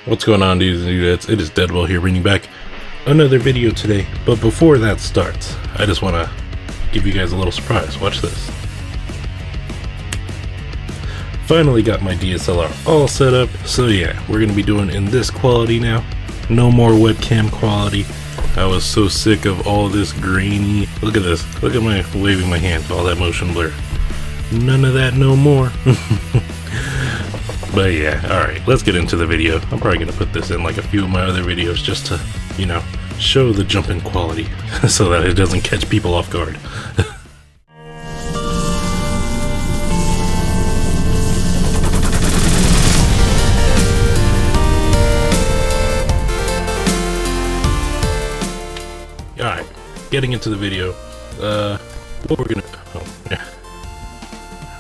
What's going on, dudes and dudettes? It is Deadwell here, bringing back another video today. But before that starts, I just want to give you guys a little surprise. Watch this. Finally got my DSLR all set up. So yeah, we're going to be doing in this quality now. No more webcam quality. I was so sick of all this grainy. Look at this. Look at my waving my hand. All that motion blur. None of that no more. But yeah, alright, let's get into the video. I'm probably going to put this in like a few of my other videos just to, you know, show the jump in quality so that it doesn't catch people off guard. Alright, getting into the video. What we're going to... Oh, yeah.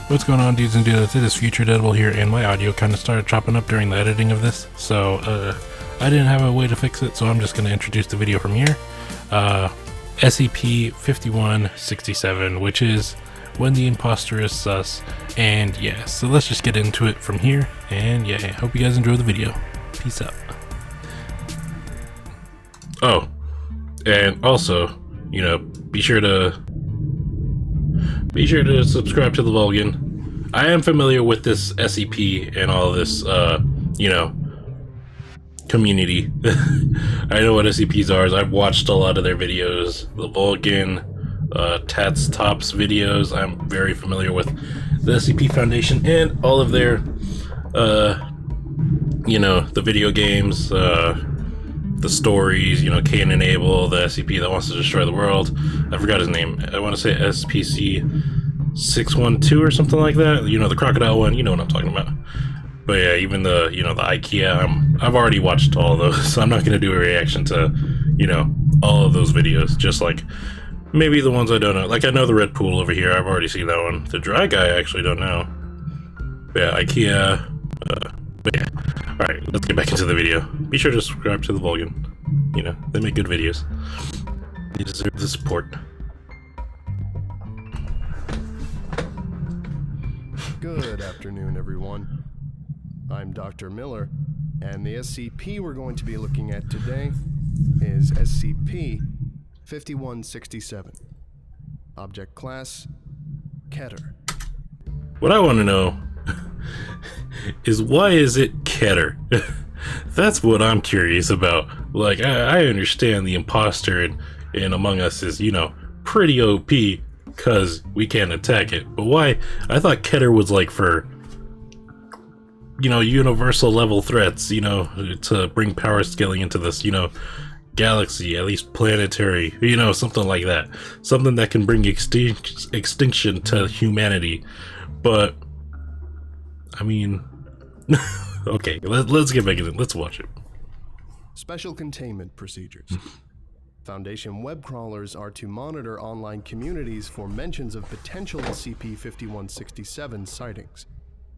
What's going on, dudes and dudettes? It is Future Deadwell here, and my audio kind of started chopping up during the editing of this, so I didn't have a way to fix it, so I'm just going to introduce the video from here. SCP-5167, which is when the imposter is sus, and yeah, so let's just get into it from here, and yeah, hope you guys enjoy the video. Peace out. Oh, and also, you know, be sure to subscribe to the Vulgan. I am familiar with this SCP and all this, you know, community. I know what SCPs are. I've watched a lot of their videos. The Vulgan, Tats Tops videos. I'm very familiar with the SCP Foundation and all of their, you know, the video games, the stories, you know, Cain and Abel, the SCP that wants to destroy the world. I forgot his name. I want to say SPC-612 or something like that. You know, the crocodile one. You know what I'm talking about. But yeah, even the, you know, the IKEA. I've already watched all of those, so I'm not going to do a reaction to, you know, all of those videos. Just like maybe the ones I don't know. Like I know the Red Pool over here. I've already seen that one. The Dry Guy I actually don't know. But yeah, IKEA. But yeah. Alright, let's get back into the video. Be sure to subscribe to the Vulgan. You know, they make good videos. They deserve the support. Good afternoon, everyone. I'm Dr. Miller, and the SCP we're going to be looking at today is SCP-5167. Object Class, Keter. What I want to know is why is it Keter? That's what I'm curious about. Like, I understand the imposter in Among Us is, you know, pretty OP because we can't attack it. But why? I thought Keter was like for, you know, universal level threats, you know, to bring power scaling into this, you know, galaxy, at least planetary, you know, something like that. Something that can bring extinction to humanity. But, I mean... Okay, let's get back into it. Let's watch it. Special containment procedures. Foundation web crawlers are to monitor online communities for mentions of potential SCP-5167 sightings.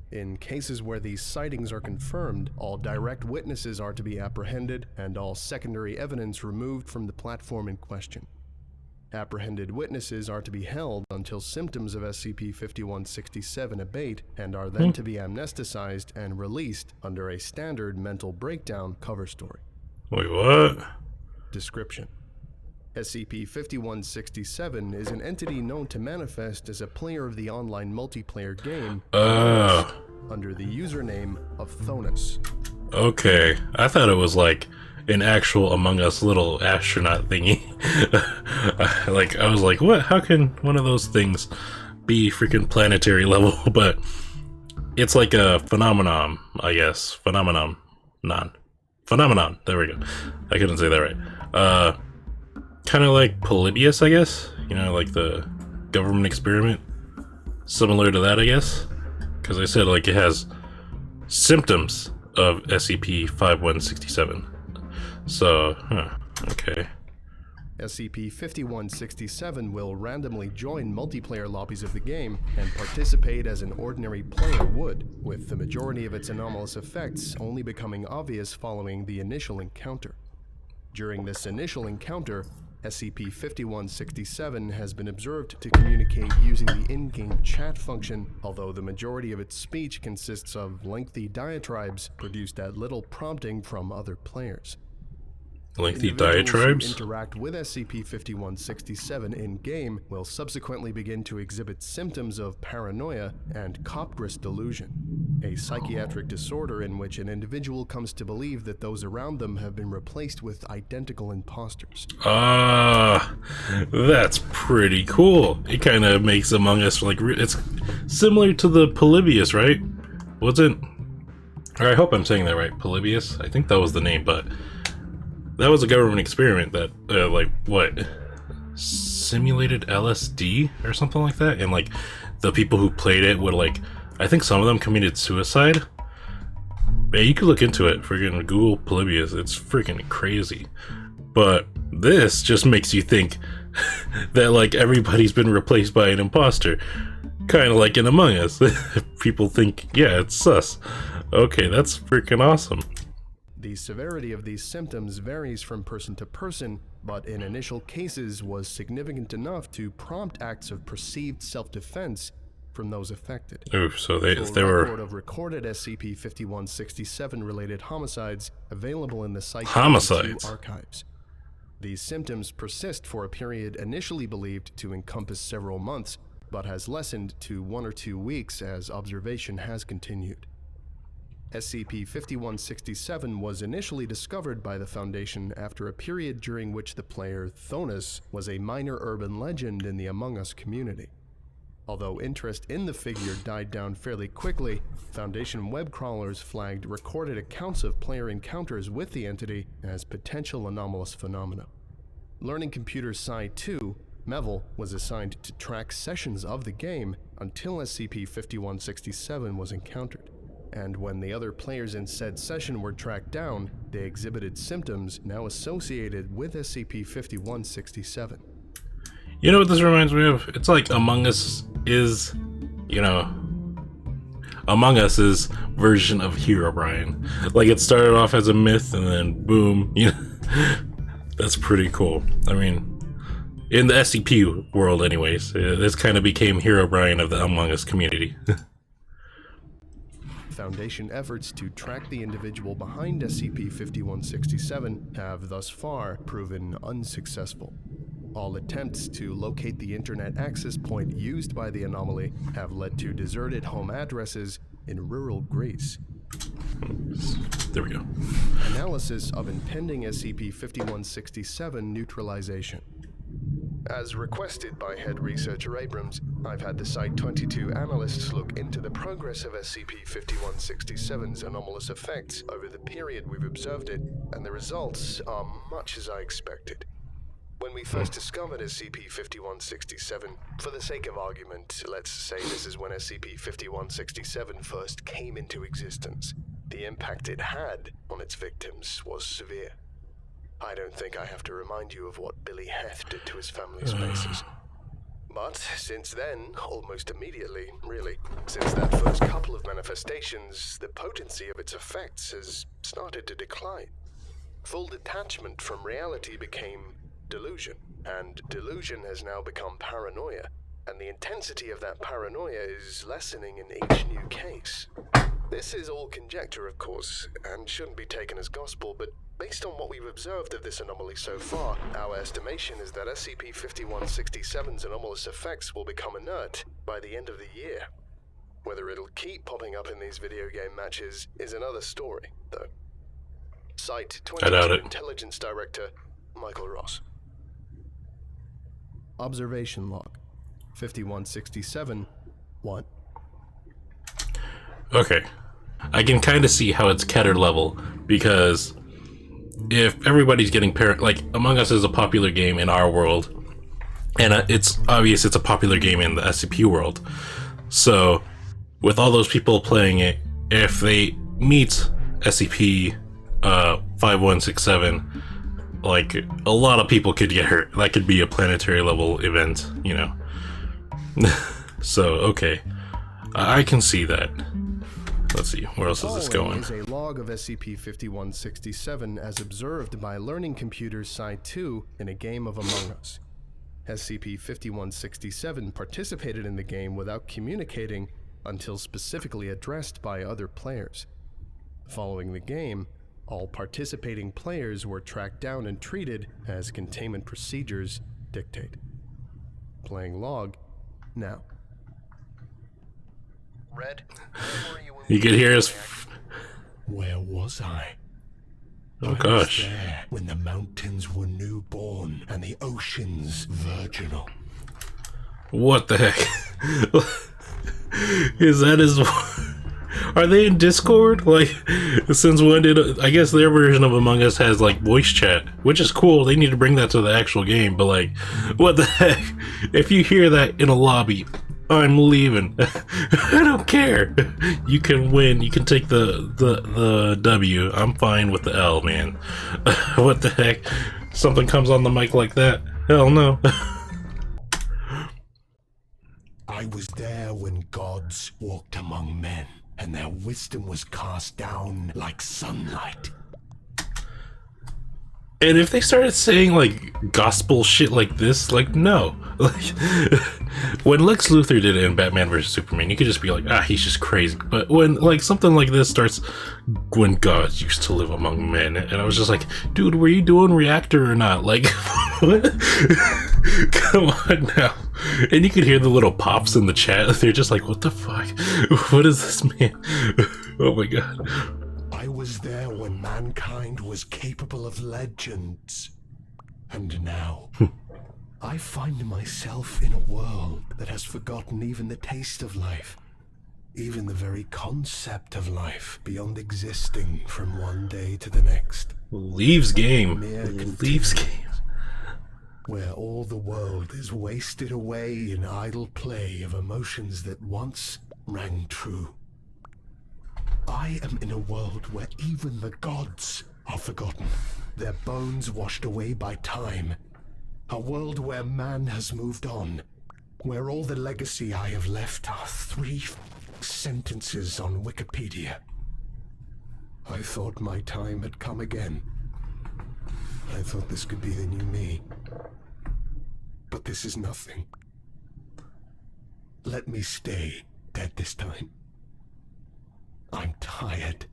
In cases where these sightings are confirmed, all direct witnesses are to be apprehended and all secondary evidence removed from the platform in question. Apprehended witnesses are to be held until symptoms of SCP-5167 abate and are then to be amnesticized and released under a standard mental breakdown cover story. Wait, what? Description: SCP-5167 is an entity known to manifest as a player of the online multiplayer game under the username of Thonus. Okay, I thought it was like an actual Among Us little astronaut thingy. Like, I was like, what? How can one of those things be freaking planetary level? But it's like a phenomenon, I guess. Phenomenon. There we go. I couldn't say that right. Kind of like Polybius, I guess. You know, like the government experiment. Similar to that, I guess. Because I said, like, it has symptoms of SCP-5167. So, okay. SCP-5167 will randomly join multiplayer lobbies of the game and participate as an ordinary player would, with the majority of its anomalous effects only becoming obvious following the initial encounter. During this initial encounter, SCP-5167 has been observed to communicate using the in-game chat function, although the majority of its speech consists of lengthy diatribes produced at little prompting from other players. Lengthy Individuals diatribes? who interact with SCP-5167 in-game will subsequently begin to exhibit symptoms of paranoia and Copgris delusion, a psychiatric disorder in which an individual comes to believe that those around them have been replaced with identical imposters. Ah, that's pretty cool. It kind of makes Among Us like it's similar to the Polybius, right? Wasn't? Or I hope I'm saying that right. Polybius. I think that was the name, but that was a government experiment that, like, what? Simulated LSD or something like that, and like the people who played it would like, I think some of them committed suicide. Yeah, you could look into it. Freaking Google Polybius. It's freaking crazy. But this just makes you think that like everybody's been replaced by an imposter. Kind of like in Among Us. People think, yeah, it's sus. Okay, that's freaking awesome. The severity of these symptoms varies from person to person, but in initial cases was significant enough to prompt acts of perceived self-defense from those affected. Oof, so they Full were record of recorded SCP-5167 related homicides available in the Site homicides archives. These symptoms persist for a period initially believed to encompass several months, but has lessened to 1 or 2 weeks as observation has continued. SCP-5167 was initially discovered by the Foundation after a period during which the player Thonus was a minor urban legend in the Among Us community. Although interest in the figure died down fairly quickly, Foundation web crawlers flagged recorded accounts of player encounters with the entity as potential anomalous phenomena. Learning Computer Psi-2, Mevel was assigned to track sessions of the game until SCP-5167 was encountered. And when the other players in said session were tracked down, they exhibited symptoms now associated with SCP-5167. You know what this reminds me of? It's like Among Us is, you know, Among Us's version of Herobrine. Like it started off as a myth and then boom, you know. That's pretty cool. I mean, in the SCP world anyways, this kind of became Herobrine of the Among Us community. Foundation efforts to track the individual behind SCP-5167 have thus far proven unsuccessful. All attempts to locate the internet access point used by the anomaly have led to deserted home addresses in rural Greece. There we go. Analysis of impending SCP-5167 neutralization. As requested by Head Researcher Abrams, I've had the Site-22 analysts look into the progress of SCP-5167's anomalous effects over the period we've observed it, and the results are much as I expected. When we first discovered SCP-5167, for the sake of argument, let's say this is when SCP-5167 first came into existence, the impact it had on its victims was severe. I don't think I have to remind you of what Billy Heth did to his family's faces. But since then, almost immediately, really, since that first couple of manifestations, the potency of its effects has started to decline. Full detachment from reality became delusion, and delusion has now become paranoia, and the intensity of that paranoia is lessening in each new case. This is all conjecture, of course, and shouldn't be taken as gospel, but based on what we've observed of this anomaly so far, our estimation is that SCP-5167's anomalous effects will become inert by the end of the year. Whether it'll keep popping up in these video game matches is another story, though. Site-22 Intelligence Director, Michael Ross. Observation Log 5167-1. Okay. I can kind of see how it's Keter level, because if everybody's getting like, Among Us is a popular game in our world, and it's obvious it's a popular game in the SCP world. So, with all those people playing it, if they meet SCP-5167, like, a lot of people could get hurt. That could be a planetary level event, you know. So, okay. I can see that. Let's see, where else is this Following going? is a log of SCP-5167 as observed by Learning Computers Side 2 in a game of Among Us. SCP-5167 participated in the game without communicating until specifically addressed by other players. Following the game, all participating players were tracked down and treated as containment procedures dictate. Playing log now. Red, where were you when You could hear us. Where was I? Oh I was gosh. there when the mountains were newborn and the oceans virginal. What the heck? Is that his? Are they in Discord? Like, since when did I guess their version of Among Us has like voice chat, which is cool. They need to bring that to the actual game. But like, what the heck? If you hear that in a lobby, I'm leaving. I don't care. You can win. You can take the W. I'm fine with the L, man. What the heck? Something comes on the mic like that? Hell no. I was there when gods walked among men, and their wisdom was cast down like sunlight. And if they started saying like gospel shit like this, like no. Like when Lex Luthor did it in Batman vs Superman, you could just be like, ah, he's just crazy. But when like something like this starts, when gods used to live among men, and I was just like, dude, were you doing Reactor or not? Like, what? Come on now. And you could hear the little pops in the chat. They're just like, what the fuck? What is this, man? Oh my god. I was there when mankind was capable of legends. And now, I find myself in a world that has forgotten even the taste of life, even the very concept of life, beyond existing from one day to the next. Leaves game. Mere Leaves game. Where all the world is wasted away in idle play of emotions that once rang true. I am in a world where even the gods are forgotten, their bones washed away by time. A world where man has moved on, where all the legacy I have left are 3 sentences on Wikipedia. I thought my time had come again. I thought this could be the new me. But this is nothing. Let me stay dead this time. I'm tired.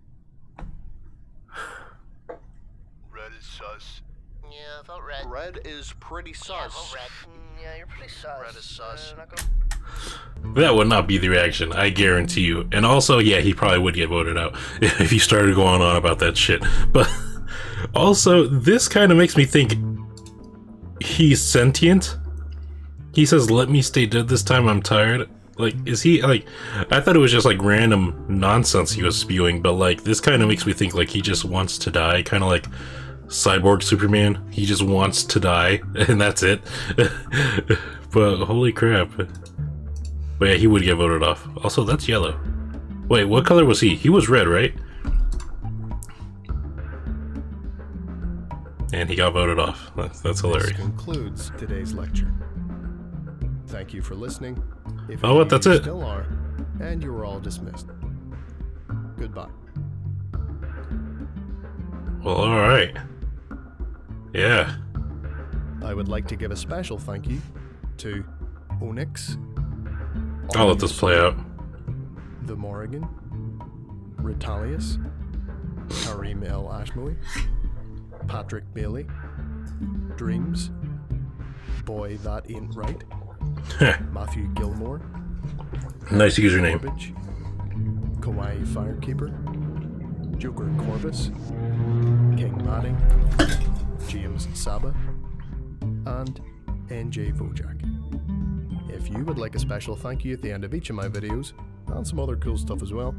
Red is sus. Yeah, vote red. Red is pretty sus. Yeah, vote red. Yeah, you're pretty sus. Red is sus. Not gonna... That would not be the reaction, I guarantee you. And also, yeah, he probably would get voted out if he started going on about that shit. But also, this kind of makes me think he's sentient. He says, let me stay dead this time, I'm tired. Like, is he, like, I thought it was just, like, random nonsense he was spewing, but, like, this kind of makes me think, like, he just wants to die, kind of like Cyborg Superman. He just wants to die, and that's it. But, holy crap. But yeah, he would get voted off. Also, that's yellow. Wait, what color was he? He was red, right? And he got voted off. That's hilarious. This concludes today's lecture. Thank you for listening. If Oh, what? That's it. Still are, and you are all dismissed. Goodbye. Well, alright. Yeah. I would like to give a special thank you to Onyx. I'll let this play out. The Morrigan, Ritalius, Kareem El Ashmoui, Patrick Bailey, Dreams, Boy That Ain't Right, Matthew Gilmore, Nice username. Corbage, Kawaii Firekeeper, Joker Corvus, King Madding, James Saba, and NJ Vojak. If you would like a special thank you at the end of each of my videos, and some other cool stuff as well,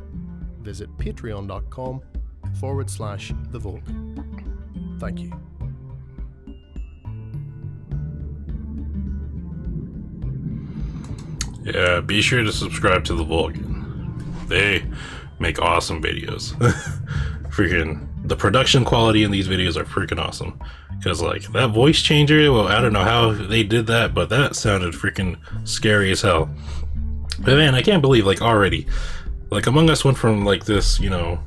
visit patreon.com/thevolk. Thank you. Yeah, be sure to subscribe to the Vulcan. They make awesome videos. Freaking, the production quality in these videos are freaking awesome. Because, like, that voice changer, well, I don't know how they did that, but that sounded freaking scary as hell. But man, I can't believe, like, already, Like Among Us went from like this, you know,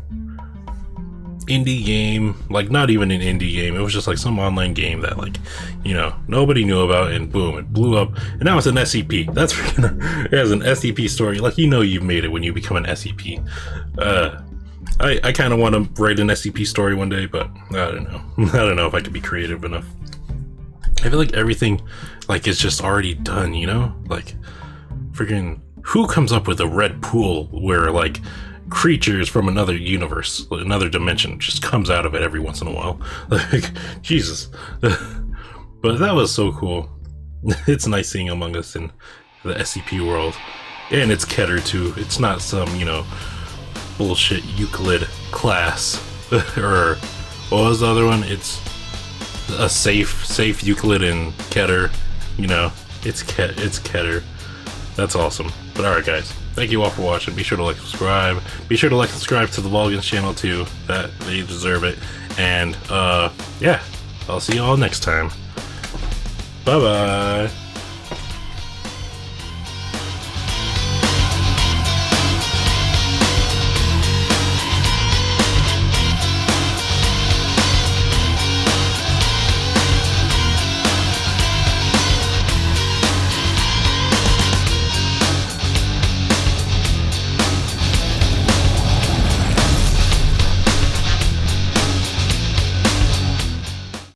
indie game, like not even an indie game, it was just like some online game that, like, you know, nobody knew about, and boom, it blew up, and now it's an SCP. That's freaking, it has an SCP story. Like, you know, you've made it when you become an SCP. I kind of want to write an SCP story one day, but I don't know. I don't know if I could be creative enough. I feel like everything, like, is just already done, you know? Like, freaking, who comes up with a red pool where, like, creatures from another universe, another dimension, just comes out of it every once in a while? Like, Jesus. But that was so cool. It's nice seeing Among Us in the SCP world. And it's Keter, too. It's not some, you know, bullshit Euclid class. Or, what was the other one? It's a safe Euclid and Keter. You know, it's Keter. That's awesome. But alright, guys. Thank you all for watching. Be sure to like, subscribe. Be sure to like, subscribe to the Vulgans channel too. That they deserve it. And yeah, I'll see you all next time. Bye bye.